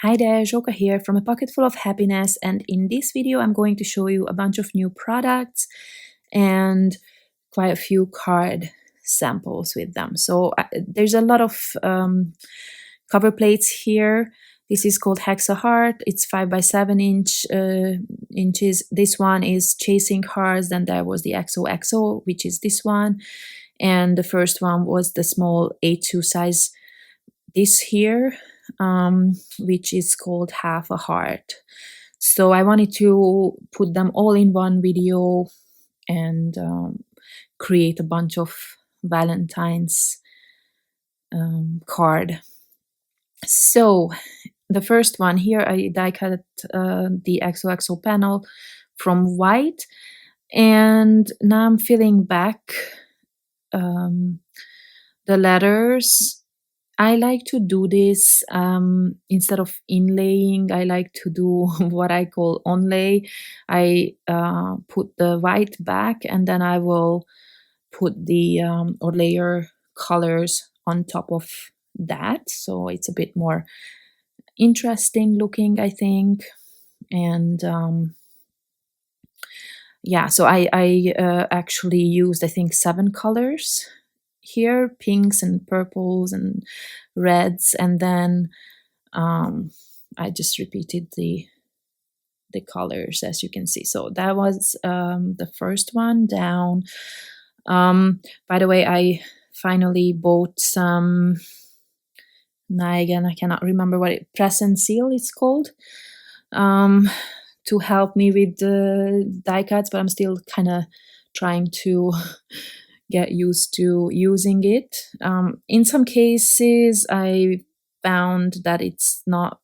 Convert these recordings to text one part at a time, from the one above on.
Hi there, Joka here from A Pocket Full of Happiness, and in this video I'm going to show you a bunch of new products and quite a few card samples with them. So there's a lot of cover plates here. This is called Hexa Heart. It's 5 by 7 inches. This one is Chasing Hearts. Then there was the XOXO, which is this one, and the first one was the small A2 size. This here, which is called Half a Heart. So I wanted to put them all in one video and create a bunch of Valentine's card. So the first one here, I die cut the XOXO panel from white, and now I'm filling back the letters. I like to do this instead of inlaying. I like to do what I call onlay. I put the white back, and then I will put the or layer colors on top of that, so it's a bit more interesting looking, I think. And yeah, so I actually used, I think, 7 colors here, pinks and purples and reds, and then I just repeated the colors, as you can see. So that was the first one down. By the way, I finally bought some, now again I cannot remember what press and seal it's called, to help me with the die cuts, but I'm still kind of trying to get used to using it. In some cases I found that it's not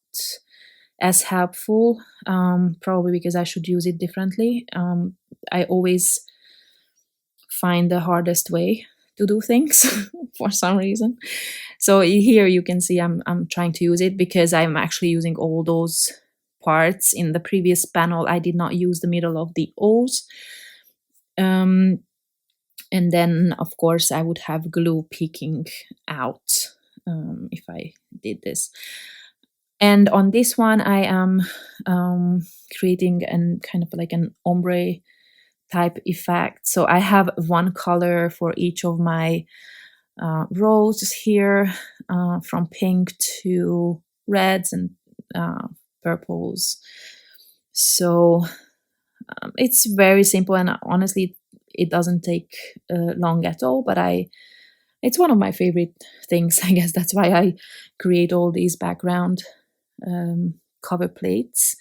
as helpful, probably because I should use it differently. I always find the hardest way to do things for some reason. So here you can see I'm trying to use it because I'm actually using all those parts. In the previous panel I did not use the middle of the O's. And then, of course, I would have glue peeking out if I did this. And on this one, I am creating an kind of like an ombre type effect. So I have one color for each of my rows here, from pink to reds and purples. So it's very simple, and honestly, it doesn't take long at all, but it's one of my favorite things. I guess that's why I create all these background cover plates.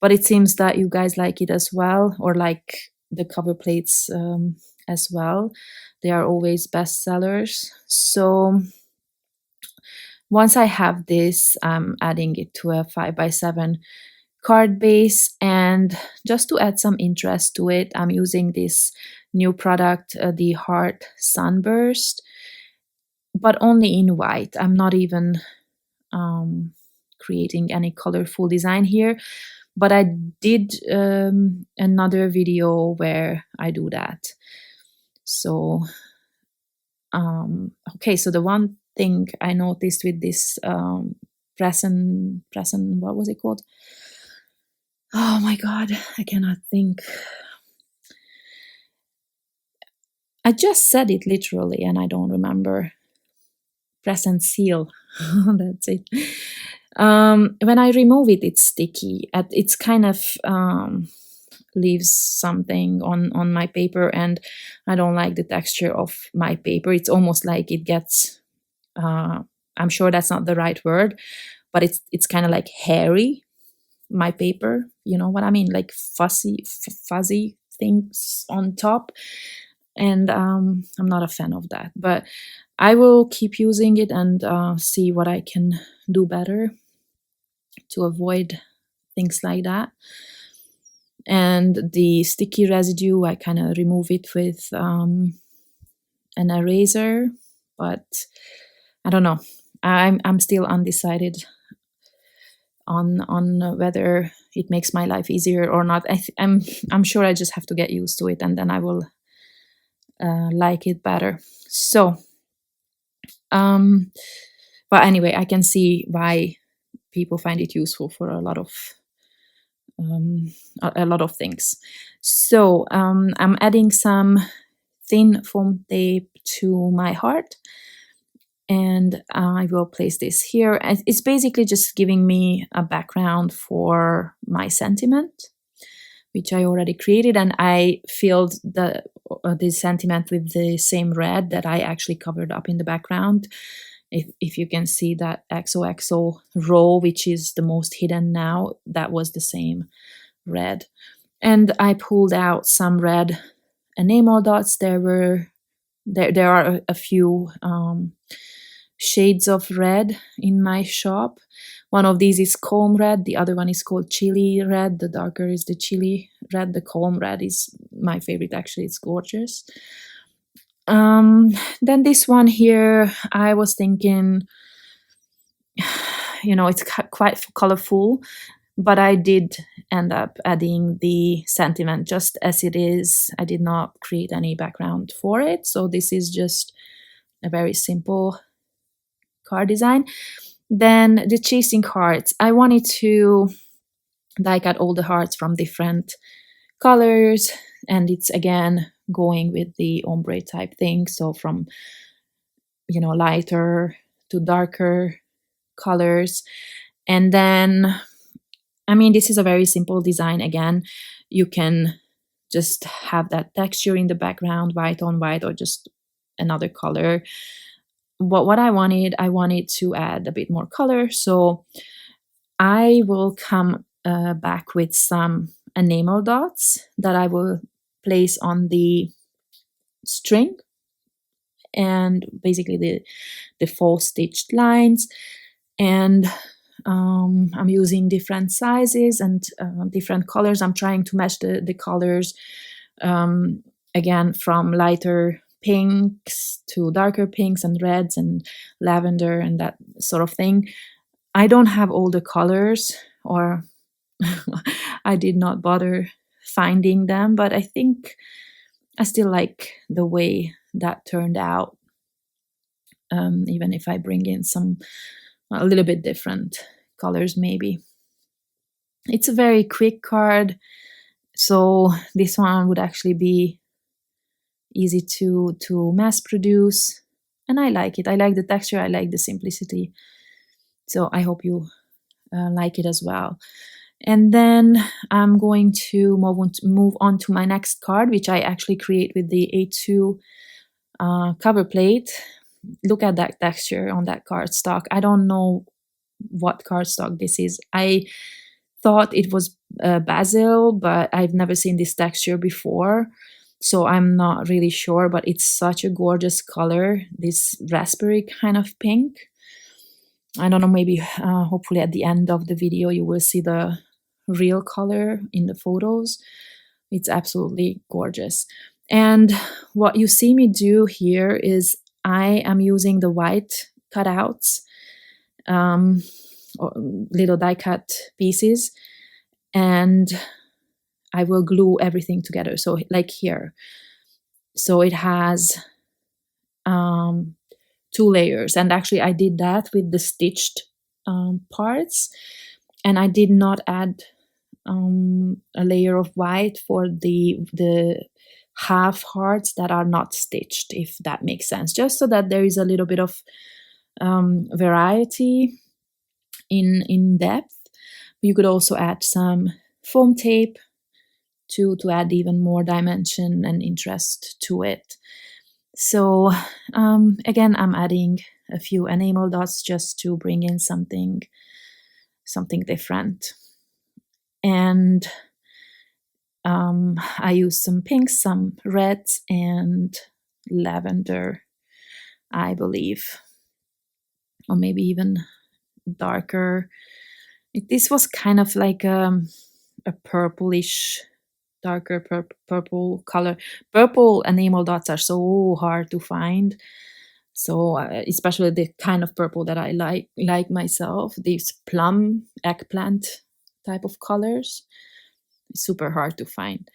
But it seems that you guys like it as well, or like the cover plates as well. They are always best sellers. So once I have this, I'm adding it to a 5 by 7 card base, and just to add some interest to it, I'm using this new product, the Heart Sunburst, but only in white. I'm not even creating any colorful design here, but I did another video where I do that. So okay, so the one thing I noticed with this present, what was it called? Oh my god, I cannot think. I just said it literally and I don't remember. Press and seal. That's it. When I remove it, it's sticky. It's kind of leaves something on my paper, and I don't like the texture of my paper. It's almost like it gets, I'm sure that's not the right word, but it's kind of like hairy, my paper, you know what I mean, like fuzzy things on top, and I'm not a fan of that. But I will keep using it and see what I can do better to avoid things like that. And the sticky residue, I kind of remove it with an eraser, but I don't know. I'm still undecided on whether it makes my life easier or not. I'm sure I just have to get used to it, and then I will like it better. So but anyway, I can see why people find it useful for a lot of a lot of things. So I'm adding some thin foam tape to my heart, and I will place this here. It's basically just giving me a background for my sentiment, which I already created, and I filled the sentiment with the same red that I actually covered up in the background. If you can see that XOXO row, which is the most hidden now, that was the same red. And I pulled out some red enamel dots. There are a few shades of red in my shop. One of these is calm red, the other one is called chili red. The darker is the chili red. The calm red is my favorite, actually. It's gorgeous. Then this one here, I was thinking, it's quite colorful, but I did end up adding the sentiment just as it is. I did not create any background for it, so this is just a very simple card design. Then the chasing hearts, I wanted to die cut all the hearts from different colors, and it's again going with the ombre type thing, so from lighter to darker colors. And then this is a very simple design. Again, you can just have that texture in the background, white on white, or just another color. What I wanted to add a bit more color, so I will come back with some enamel dots that I will place on the string, and basically the false stitched lines. And I'm using different sizes and different colors. I'm trying to match the colors, again, from lighter pinks to darker pinks and reds and lavender and that sort of thing. I don't have all the colors, or I did not bother finding them, but I think I still like the way that turned out, even if I bring in a little bit different colors maybe. It's a very quick card, so this one would actually be easy to mass produce, and I like it. I like the texture, I like the simplicity, so I hope you like it as well. And then I'm going to move on to my next card, which I actually create with the A2 cover plate. Look at that texture on that cardstock. I don't know what cardstock this is. I thought it was basil, but I've never seen this texture before, so I'm not really sure, but it's such a gorgeous color, this raspberry kind of pink. I don't know, maybe hopefully at the end of the video you will see the real color in the photos. It's absolutely gorgeous. And what you see me do here is I am using the white cutouts, or little die cut pieces, and I will glue everything together. So like here, so it has 2 layers, and actually I did that with the stitched parts, and I did not add a layer of white for the half hearts that are not stitched, if that makes sense, just so that there is a little bit of variety in depth. You could also add some foam tape to add even more dimension and interest to it. So again, I'm adding a few enamel dots just to bring in something different. And I use some pinks, some reds, and lavender, I believe, or maybe even darker. This was kind of like a purplish, darker purple color. Purple enamel dots are so hard to find, so especially the kind of purple that I like myself, these plum, eggplant type of colors, super hard to find.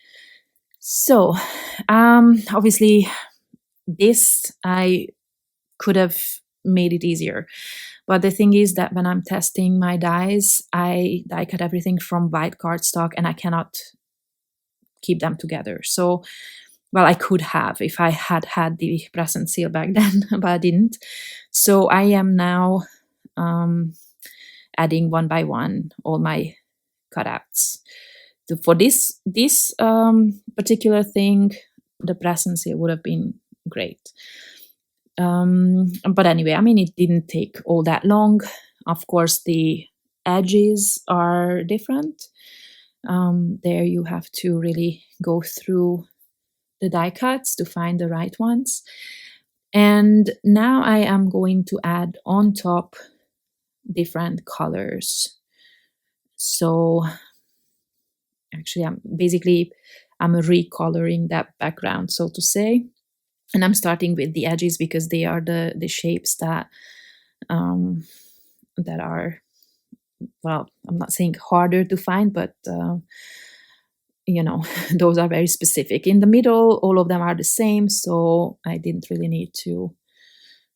So obviously this I could have made it easier. But the thing is that when I'm testing my dies, I die cut everything from white cardstock, and I cannot keep them together. So, well, I could have if I had had the press and seal back then, but I didn't. So I am now adding one by one all my cutouts. So for this particular thing, the press and seal would have been great. But anyway, I mean, it didn't take all that long. Of course, the edges are different. There you have to really go through the die cuts to find the right ones. And now I am going to add on top different colors. So actually, I'm recoloring that background, so to say. And I'm starting with the edges because they are the shapes that are, well, I'm not saying harder to find, but those are very specific. In the middle, all of them are the same, so I didn't really need to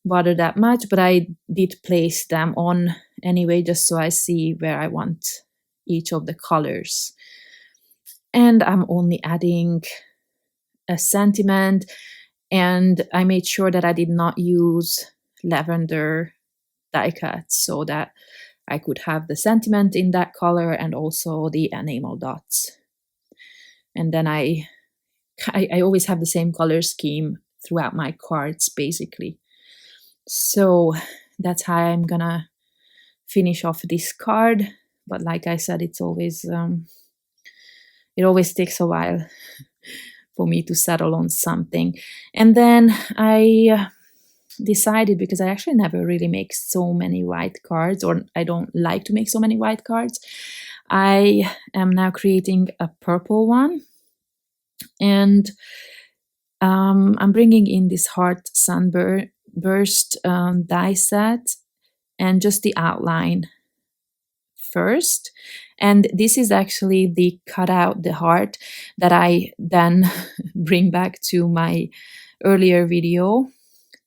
bother that much, but I did place them on anyway, just so I see where I want each of the colors. And I'm only adding a sentiment, and I made sure that I did not use lavender die cuts so that I could have the sentiment in that color and also the enamel dots. And then I always have the same color scheme throughout my cards, basically. So that's how I'm gonna finish off this card. But like I said, it's always it always takes a while for me to settle on something. And then I decided, because I actually never really make so many white cards, or I don't like to make so many white cards, I am now creating a purple one. And I'm bringing in this Heart Sunburst die set and just the outline first. And this is actually the cutout, the heart, that I then bring back to my earlier video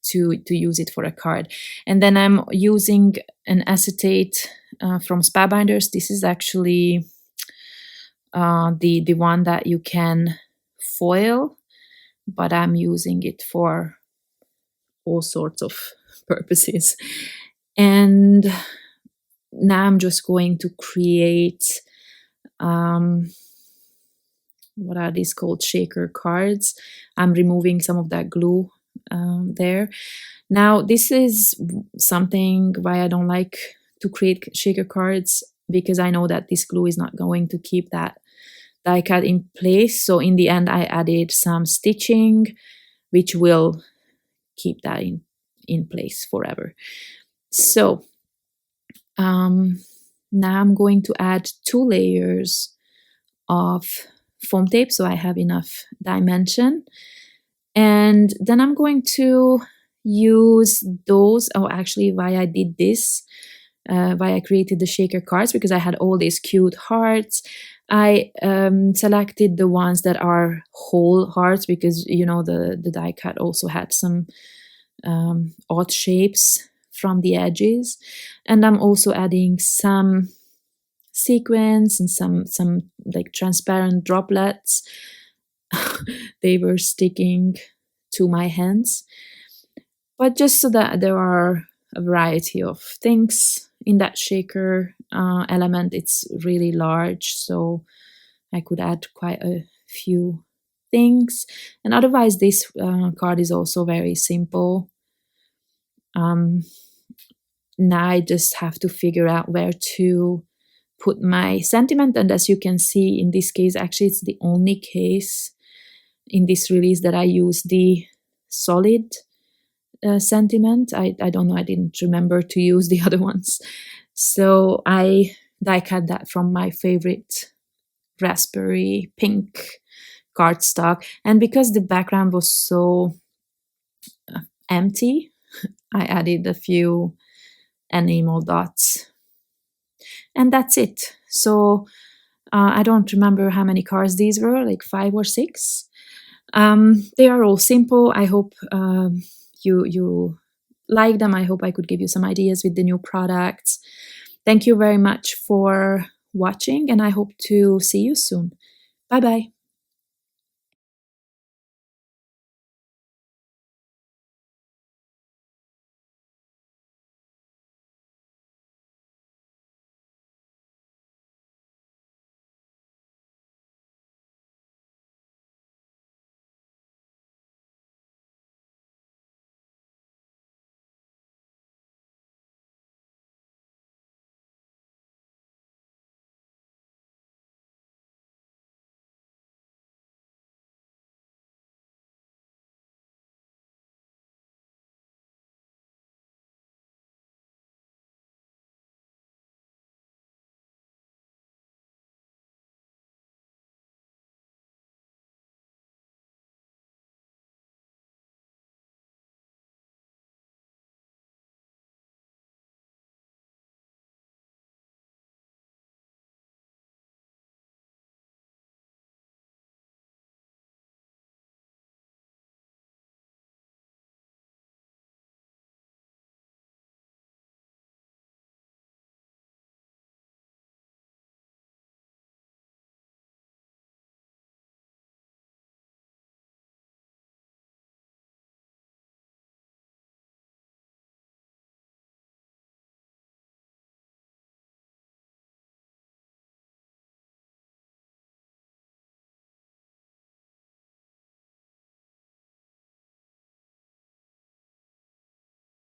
to use it for a card. And then I'm using an acetate from Spellbinders. This is actually the one that you can foil, but I'm using it for all sorts of purposes. And now I'm just going to create, what are these called? Shaker cards. I'm removing some of that glue there. Now, this is something why I don't like to create shaker cards, because I know that this glue is not going to keep that die cut in place. So in the end, I added some stitching, which will keep that in place forever. So now I'm going to add 2 layers of foam tape, so I have enough dimension. And then I'm going to use those, actually why I did this, why I created the shaker cards, because I had all these cute hearts. I selected the ones that are whole hearts, because the die cut also had some odd shapes from the edges. And I'm also adding some sequins and some like transparent droplets. They were sticking to my hands, but just so that there are a variety of things in that shaker element. It's really large, so I could add quite a few things. And otherwise, this card is also very simple. Now I just have to figure out where to put my sentiment. And as you can see, in this case, actually it's the only case in this release that I use the solid sentiment. I don't know, I didn't remember to use the other ones. So I die cut that from my favorite raspberry pink cardstock. And because the background was so empty, I added a few enamel dots. And that's it. So I don't remember how many cards these were, like 5 or 6. They are all simple. I hope you like them. I hope I could give you some ideas with the new products. Thank you very much for watching, and I hope to see you soon. Bye bye.